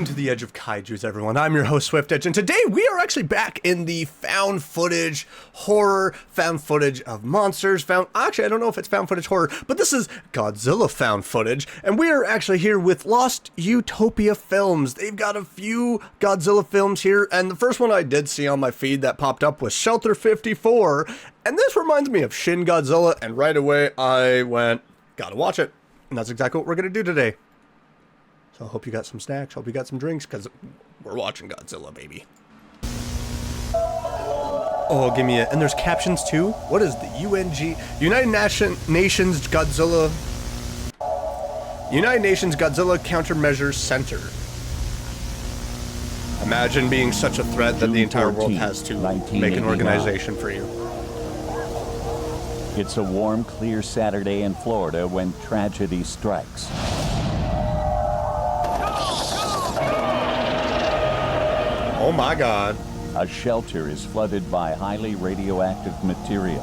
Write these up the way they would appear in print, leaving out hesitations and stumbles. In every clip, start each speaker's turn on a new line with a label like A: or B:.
A: Welcome to the Edge of Kaijus, everyone. I'm your host, Swift Edge, and today we are actually back in the found footage horror, found footage of monsters, actually, I don't know if it's found footage horror, but this is Godzilla found footage, and we are actually here with Lost Utopia Films. They've got a few Godzilla films here, and the first one I did see on my feed that popped up was Shelter 54, and this reminds me of Shin Godzilla, and right away I went, gotta watch it, and that's exactly what we're gonna do today. So I hope you got some snacks, hope you got some drinks, because we're watching Godzilla, baby. Oh, give me it. And there's captions too? What is the United Nations Godzilla Countermeasures Center. Imagine being such a threat that the entire world has to make an organization for you.
B: It's a warm, clear Saturday in Florida when tragedy strikes.
A: Oh my God.
B: A shelter is flooded by highly radioactive material.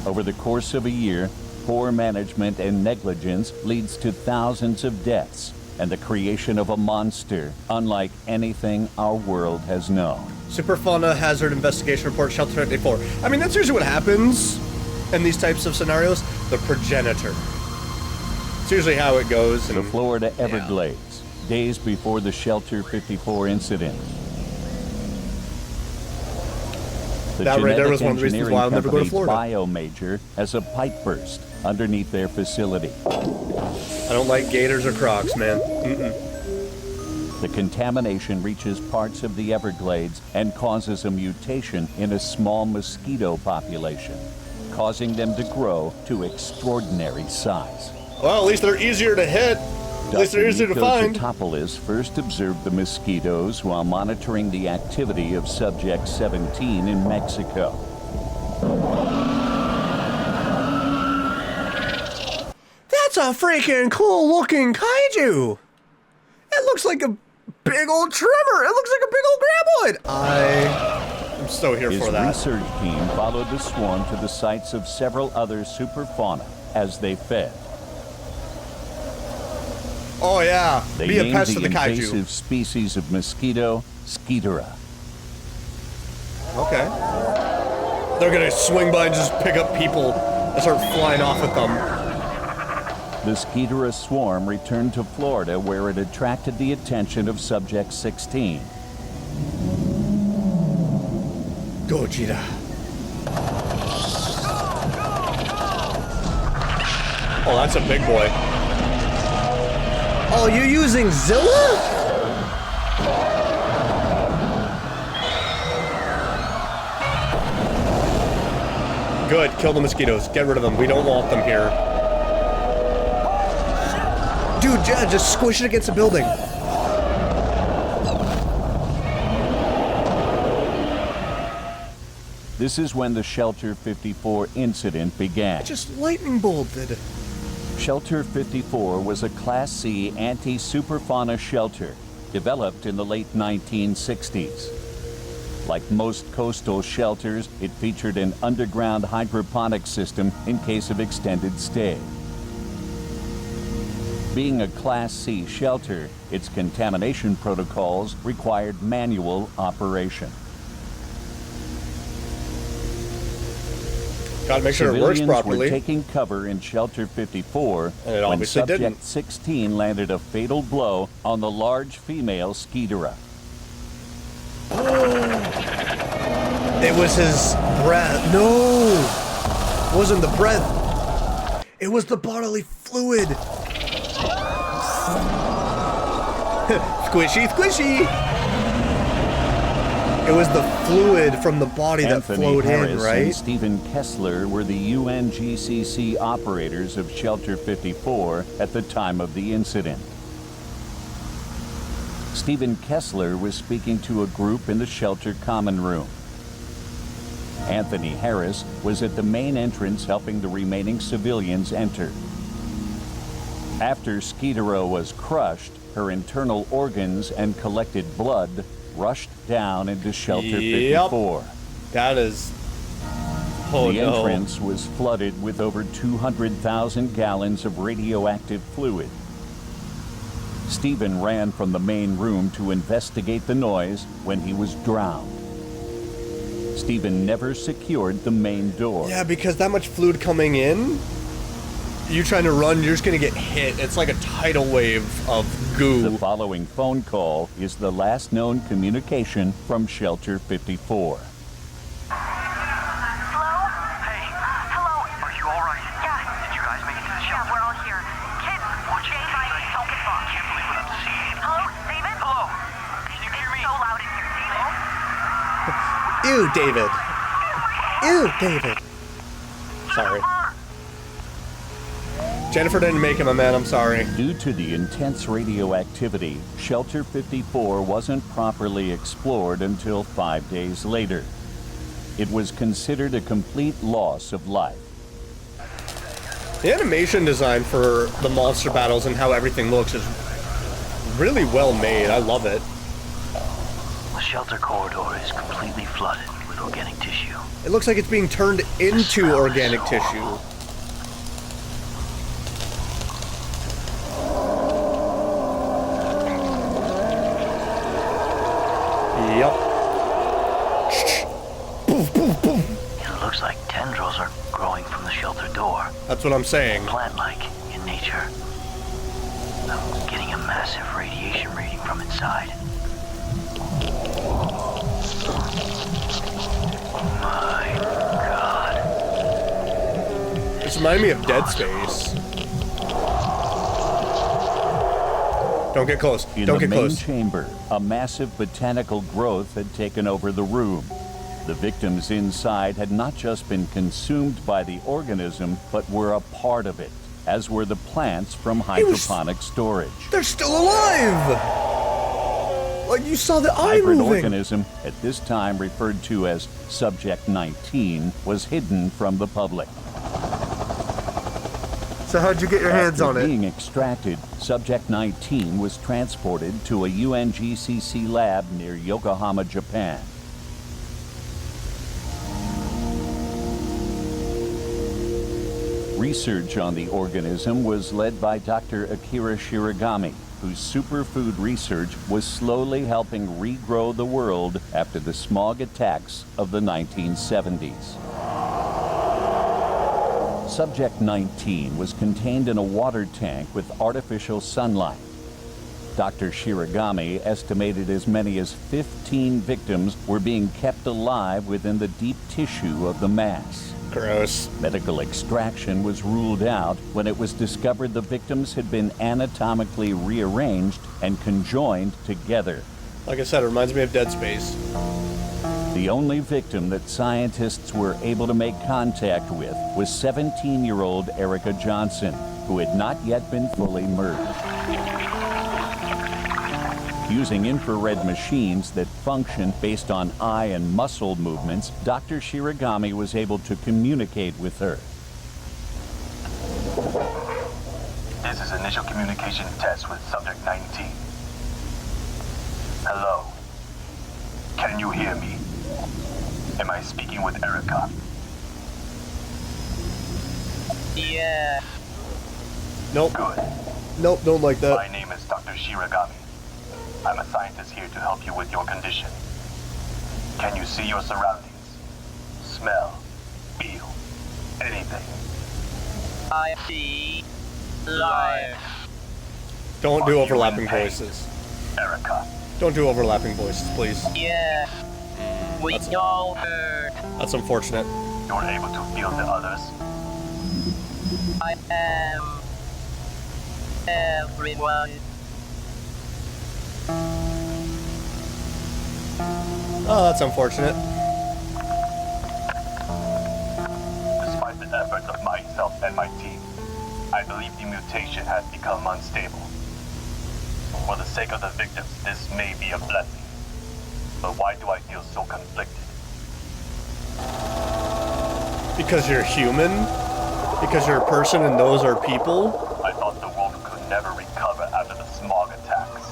B: Over the course of a year, poor management and negligence leads to thousands of deaths and the creation of a monster unlike anything our world has known.
A: Superfauna Hazard Investigation Report, Shelter 54. I mean, that's usually what happens in these types of scenarios. The progenitor. It's usually how it goes.
B: The Florida Everglades. Days before the Shelter 54 incident. The
A: that right there was one of the reasons why I'll never go to Florida.
B: Bio major has a pipe burst underneath their facility.
A: I don't like gators or crocs, man.
B: The contamination reaches parts of the Everglades and causes a mutation in a small mosquito population, causing them to grow to extraordinary size.
A: Well, at least they're easier to hit. At least they're easier to find.
B: Topoulis first observed the mosquitoes while monitoring the activity of Subject 17 in Mexico.
A: That's a freaking cool looking kaiju! It looks like a big old tremor! It looks like a big old graboid! I'm so here for that.
B: His research team followed the swarm to the sites of several other superfauna as they fed.
A: Oh yeah,
B: they
A: be a pest
B: the
A: to the kaiju.
B: Invasive species of mosquito, Skeetera.
A: Okay. They're gonna swing by and just pick up people and start flying off with them.
B: The Skeetera swarm returned to Florida where it attracted the attention of Subject 16.
A: Gojira. Oh, that's a big boy. Oh, you're using Zilla? Good, kill the mosquitoes. Get rid of them. We don't want them here. Dude, just squish it against a building.
B: This is when the Shelter 54 incident began.
A: It just lightning bolted.
B: Shelter 54 was a Class C anti-superfauna shelter developed in the late 1960s. Like most coastal shelters, it featured an underground hydroponic system in case of extended stay. Being a Class C shelter, its contamination protocols required manual operation.
A: Gotta make sure it works properly.
B: Were taking cover in Shelter 54
A: and it
B: when Subject
A: didn't.
B: 16 landed a fatal blow on the large female Skeetera.
A: It was his breath. No! It wasn't the breath. It was the bodily fluid. Squishy, squishy! It was the fluid from the body that flowed in, right?
B: And Stephen Kessler were the UNGCC operators of Shelter 54 at the time of the incident. Stephen Kessler was speaking to a group in the shelter common room. Anthony Harris was at the main entrance helping the remaining civilians enter. After Skeetera was crushed, her internal organs and collected blood rushed down into Shelter 54.
A: That is... Oh,
B: the entrance was flooded with over 200,000 gallons of radioactive fluid. Stephen ran from the main room to investigate the noise when he was drowned. Stephen never secured the main door.
A: Yeah, because that much fluid coming in, you trying to run, you're just gonna get hit. It's like a tidal wave of goo.
B: The following phone call is the last known communication from Shelter 54.
A: Ew, David. Ew, David. Sorry. Jennifer didn't make him a man, I'm sorry.
B: Due to the intense radioactivity, Shelter 54 wasn't properly explored until 5 days later. It was considered a complete loss of life.
A: The animation design for the monster battles and how everything looks is really well made. I love it.
C: The shelter corridor is completely flooded with organic tissue.
A: It looks like it's being turned into organic tissue. Yep.
C: It looks like tendrils are growing from the shelter door.
A: That's what I'm saying.
C: Plant-like in nature. I'm getting a massive radiation reading from inside. My God.
A: It's reminding me of Dead Space. Don't get close. Don't get close.
B: In the main chamber, a massive botanical growth had taken over the room. The victims inside had not just been consumed by the organism, but were a part of it, as were the plants from hydroponic storage.
A: They're still alive! Like you saw the eye
B: Hybrid
A: moving.
B: organism, at this time referred to as Subject 19, was hidden from the public.
A: So how'd you get your hands on
B: After
A: it?
B: being extracted, Subject 19 was transported to a UNGCC lab near Yokohama, Japan. Research on the organism was led by Dr. Akira Shiragami, whose superfood research was slowly helping regrow the world after the smog attacks of the 1970s. Subject 19 was contained in a water tank with artificial sunlight. Dr. Shiragami estimated as many as 15 victims were being kept alive within the deep tissue of the mass.
A: Gross.
B: Medical extraction was ruled out when it was discovered the victims had been anatomically rearranged and conjoined together.
A: Like I said, it reminds me of Dead Space.
B: The only victim that scientists were able to make contact with was 17-year-old Erica Johnson, who had not yet been fully merged. Using infrared machines that function based on eye and muscle movements, Dr. Shiragami was able to communicate with her.
D: This is initial communication test with Subject 19. Hello. Can you hear me? Am I speaking with Erica?
C: Yeah.
A: Nope.
D: Good.
A: Nope, don't like that.
D: My name is Dr. Shiragami. I'm a scientist here to help you with your condition. Can you see your surroundings? Smell? Feel? Anything?
C: I see life.
A: Don't
D: Are
A: do
D: you
A: overlapping
D: in pain?
A: voices.
D: Erica.
A: Don't do overlapping voices, please.
C: Yeah. We
A: That's-
C: all heard.
A: That's unfortunate.
D: You're able to feel the others?
C: I am everyone.
A: Oh, that's unfortunate.
D: Despite the efforts of myself and my team, I believe the mutation has become unstable. For the sake of the victims, this may be a blessing. But why do I feel so conflicted?
A: Because you're human? Because you're a person and those are people?
D: I thought the world could never recover after the smog attacks.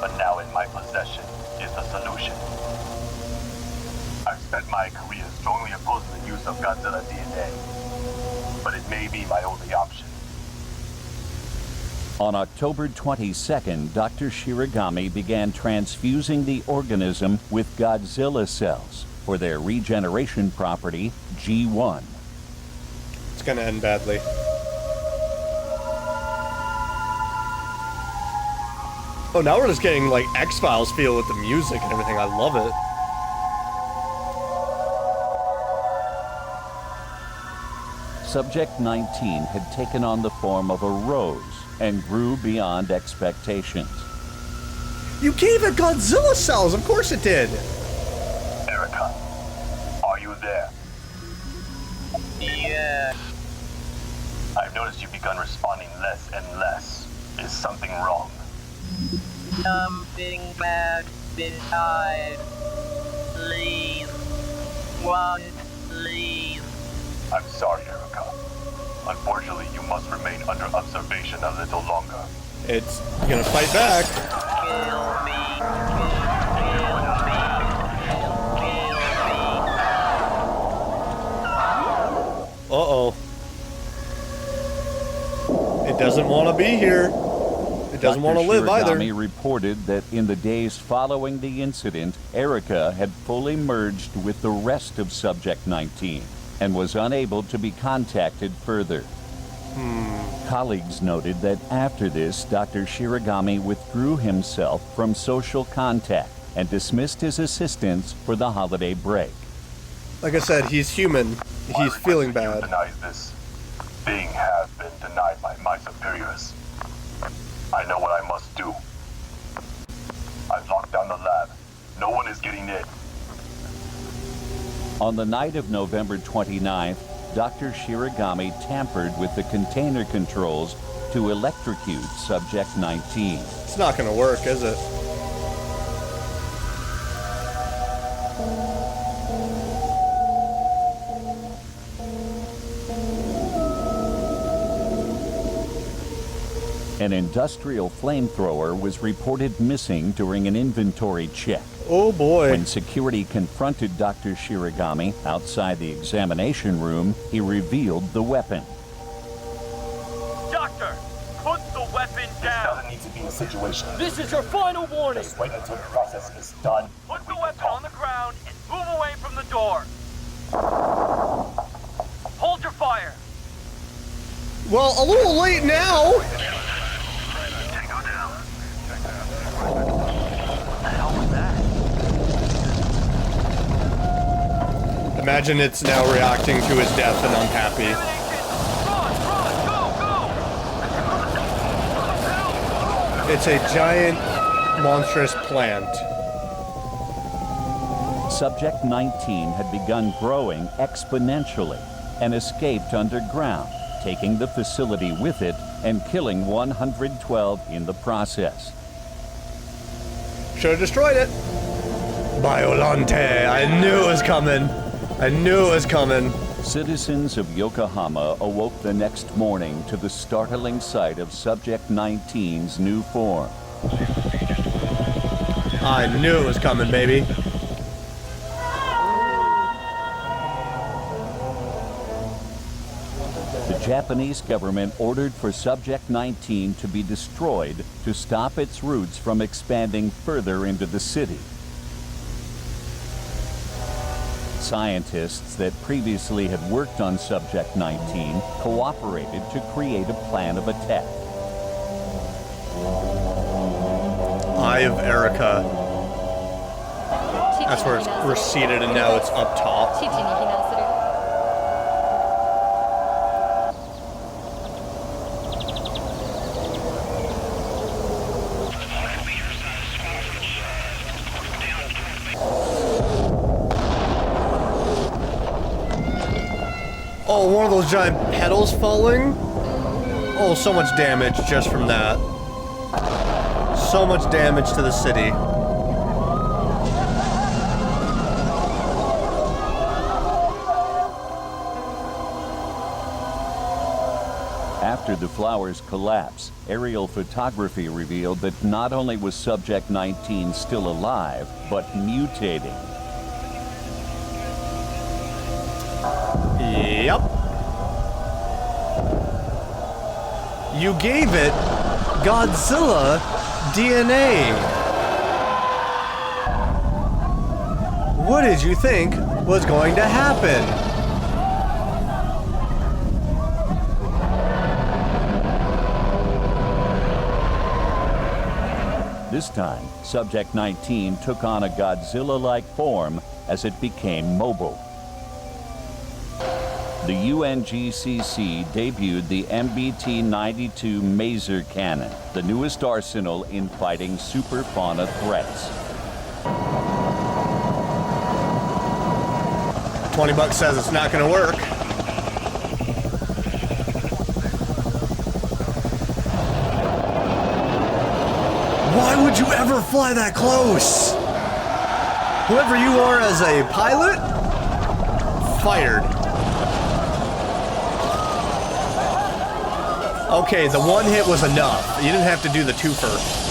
D: But now in my possession is the solution. I've spent my career strongly opposing the use of Godzilla DNA. But it may be my only option.
B: On October 22nd, Dr. Shiragami began transfusing the organism with Godzilla cells for their regeneration property, G1.
A: It's gonna end badly. Oh, now we're just getting like X-Files feel with the music and everything. I love it.
B: Subject 19 had taken on the form of a rose and grew beyond expectations.
A: You gave it Godzilla cells, of course it did.
D: Erica, are you there?
C: Yeah.
D: I've noticed you've begun responding less and less. Is something wrong?
C: Something bad inside. Please. Won't leave.
D: I'm sorry, Erica. Unfortunately, you must remain under observation a little longer.
A: It's gonna fight back.
C: Kill me.
A: Uh-oh. It doesn't want to be here. It doesn't want to live either.
B: Shiragami reported that in the days following the incident, Erica had fully merged with the rest of Subject 19 and was unable to be contacted further. Colleagues noted that after this, Dr. Shiragami withdrew himself from social contact and dismissed his assistants for the holiday break.
A: Like I said, he's human. He's feeling bad.
D: Denies this. Being has been denied by my superiors. I know what I must do. I've locked down the lab. No one is getting in.
B: On the night of November 29th, Dr. Shiragami tampered with the container controls to electrocute Subject 19.
A: It's not gonna work, is it?
B: An industrial flamethrower was reported missing during an inventory check.
A: Oh boy.
B: When security confronted Dr. Shiragami outside the examination room, he revealed the weapon.
E: Doctor, put the weapon
D: This
E: down.
D: doesn't need to be a situation.
E: This is your final warning.
D: Just wait until the process is done.
E: Put the weapon on the ground and move away from the door. Hold your fire.
A: Well, a little late now. Imagine it's now reacting to his death and unhappy.
E: Run, go, go!
A: It's a giant, monstrous plant.
B: Subject 19 had begun growing exponentially and escaped underground, taking the facility with it and killing 112 in the process.
A: Should have destroyed it. Biolante. I knew it was coming. I knew it was coming.
B: Citizens of Yokohama awoke the next morning to the startling sight of Subject 19's new form.
A: I knew it was coming, baby.
B: The Japanese government ordered for Subject 19 to be destroyed to stop its roots from expanding further into the city. Scientists that previously had worked on Subject 19 cooperated to create a plan of attack.
A: Eye of Erica. That's where we're seated, and now it's up top. Oh, one of those giant petals falling? Oh, so much damage just from that. So much damage to the city.
B: After the flowers collapse, aerial photography revealed that not only was Subject 19 still alive, but mutating.
A: Yep. You gave it Godzilla DNA. What did you think was going to happen?
B: This time, Subject 19 took on a Godzilla-like form as it became mobile. The UNGCC debuted the MBT-92 Maser Cannon, the newest arsenal in fighting superfauna threats.
A: $20 says it's not gonna work. Why would you ever fly that close? Whoever you are as a pilot, fired. Okay, the one hit was enough. You didn't have to do the twofer.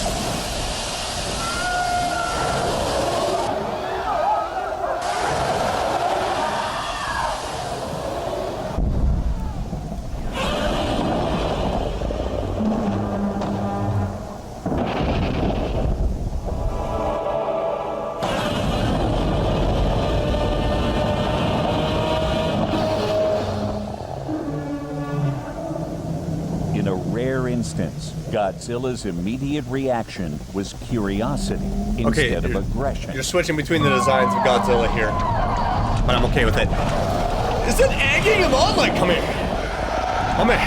B: In a rare instance, Godzilla's immediate reaction was curiosity instead of aggression.
A: You're switching between the designs of Godzilla here, but I'm okay with it. Is it egging him on? Like, come here. Come here.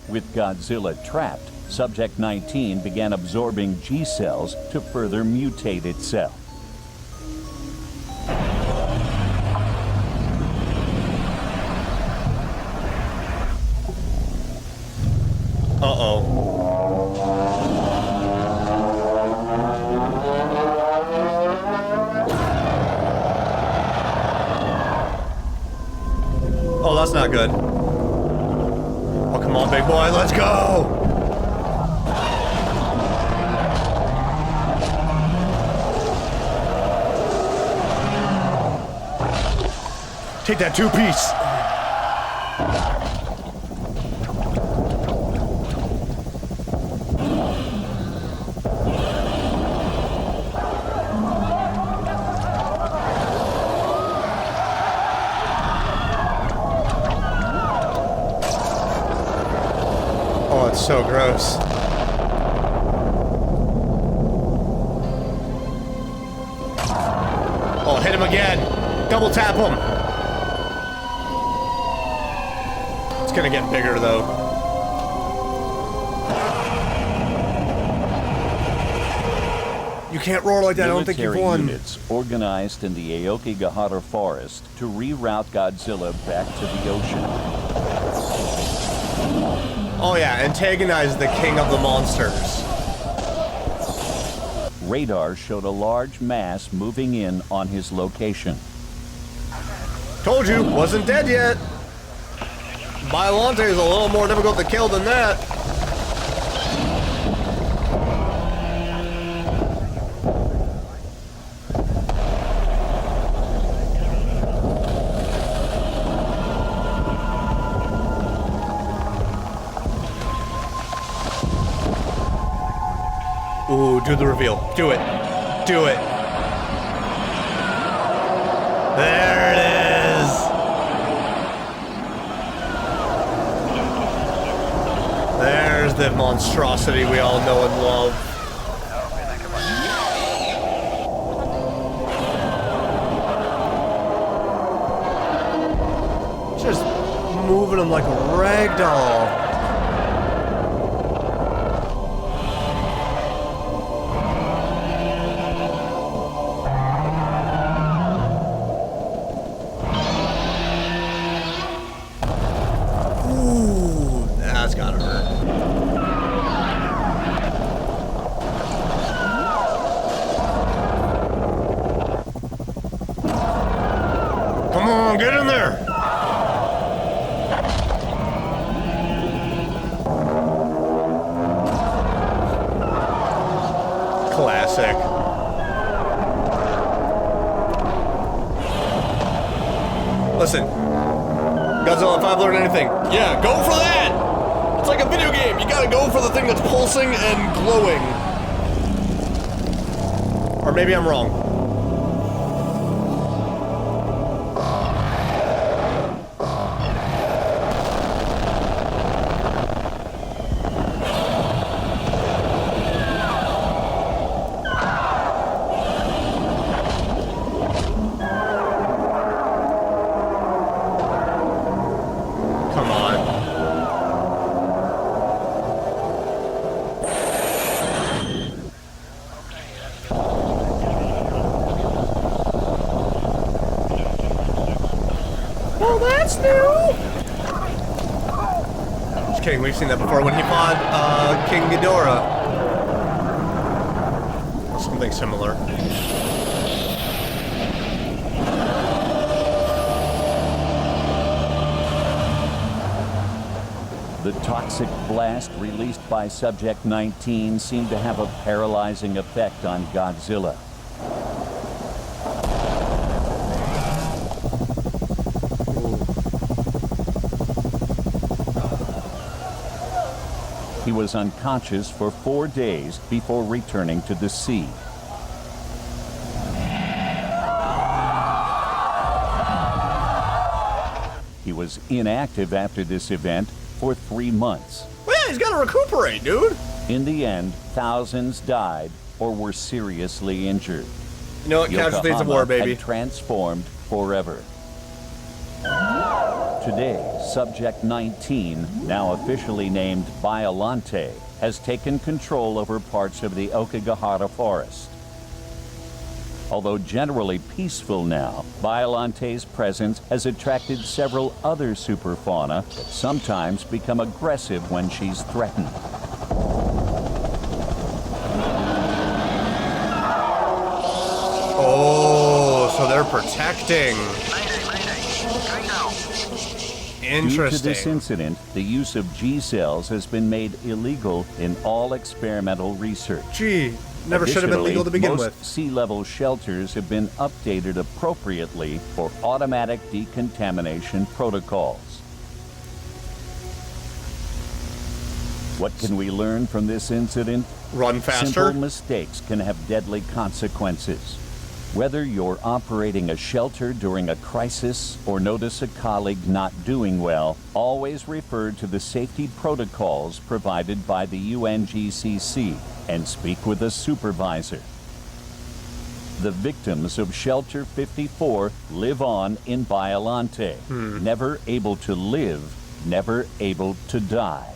B: With Godzilla trapped, Subject 19 began absorbing G cells to further mutate itself.
A: Uh-oh. Oh, that's not good. Oh, come on, big boy, let's go! Take that two-piece. Oh, it's so gross. Oh, hit him again. Double tap him. It's gonna get bigger though. You can't roar like that. I don't think you've won.
B: Units organized in the Aokigahara forest to reroute Godzilla back to the ocean.
A: Oh yeah, antagonize the king of the monsters.
B: Radar showed a large mass moving in on his location.
A: Told you, wasn't dead yet. Biollante is a little more difficult to kill than that. Ooh, do the reveal. Do it. Do it. There it is. There's the monstrosity we all know and love. Just moving him like a rag doll. That's gotta hurt. Come on, get in there! Classic. Listen, Godzilla, if I've learned anything, yeah, go for that! It's like a video game. You gotta go for the thing that's pulsing and glowing. Or maybe I'm wrong. Oh, that's new! Just kidding, we've seen that before when he fought King Ghidorah. Something similar.
B: The toxic blast released by Subject 19 seemed to have a paralyzing effect on Godzilla. He was unconscious for 4 days before returning to the sea. He was inactive after this event for 3 months.
A: Well, yeah, he's got to recuperate, dude.
B: In the end, thousands died or were seriously injured.
A: You know what? Casualties of war, baby.
B: Had transformed forever. Today, Subject 19, now officially named Biollante, has taken control over parts of the Okigahara forest. Although generally peaceful now, Biollante's presence has attracted several other superfauna that sometimes become aggressive when she's threatened.
A: Oh, so they're protecting. Interesting.
B: Due to this incident, the use of G-cells has been made illegal in all experimental research.
A: Gee, never should have been legal to begin
B: most
A: with.
B: sea-level shelters have been updated appropriately for automatic decontamination protocols. What can we learn from this incident?
A: Run faster.
B: Simple mistakes can have deadly consequences. Whether you're operating a shelter during a crisis or notice a colleague not doing well, always refer to the safety protocols provided by the UNGCC and speak with a supervisor. The victims of Shelter 54 live on in Biollante, never able to live, never able to die.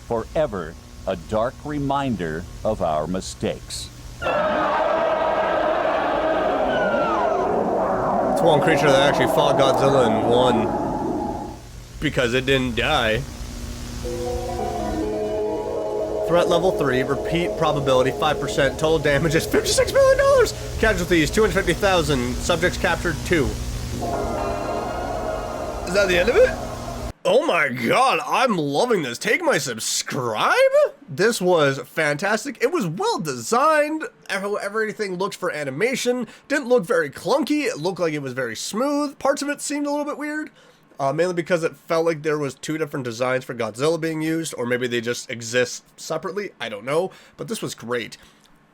B: Forever a dark reminder of our mistakes.
A: It's one creature that actually fought Godzilla and won because it didn't die. Threat level 3, repeat probability 5%, total damage is $56 million. Casualties 250,000, subjects captured 2. Is that the end of it? Oh my god, I'm loving this. Take my subscribe? This was fantastic. It was well designed. Everything looked for animation. Didn't look very clunky. It looked like it was very smooth. Parts of it seemed a little bit weird. Mainly because it felt like there was 2 different designs for Godzilla being used, or maybe they just exist separately. I don't know. But this was great.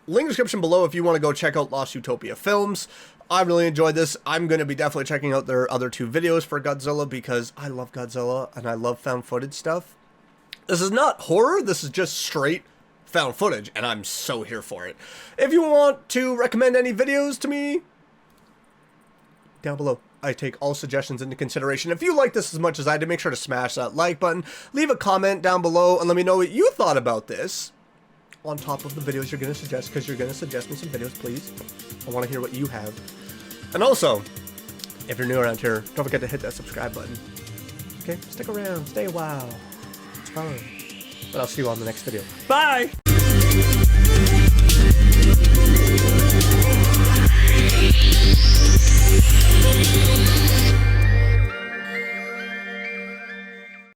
A: Link in the description below if you want to go check out Lost Utopia Films. I really enjoyed this. I'm going to be definitely checking out their other 2 videos for Godzilla because I love Godzilla and I love found footage stuff. This is not horror. This is just straight found footage and I'm so here for it. If you want to recommend any videos to me, down below. I take all suggestions into consideration. If you like this as much as I did, make sure to smash that like button. Leave a comment down below and let me know what you thought about this. On top of the videos you're going to suggest, because you're going to suggest me some videos, please. I want to hear what you have. And also, if you're new around here, don't forget to hit that subscribe button. Okay? Stick around. Stay a while. It's fun. But I'll see you on the next video. Bye!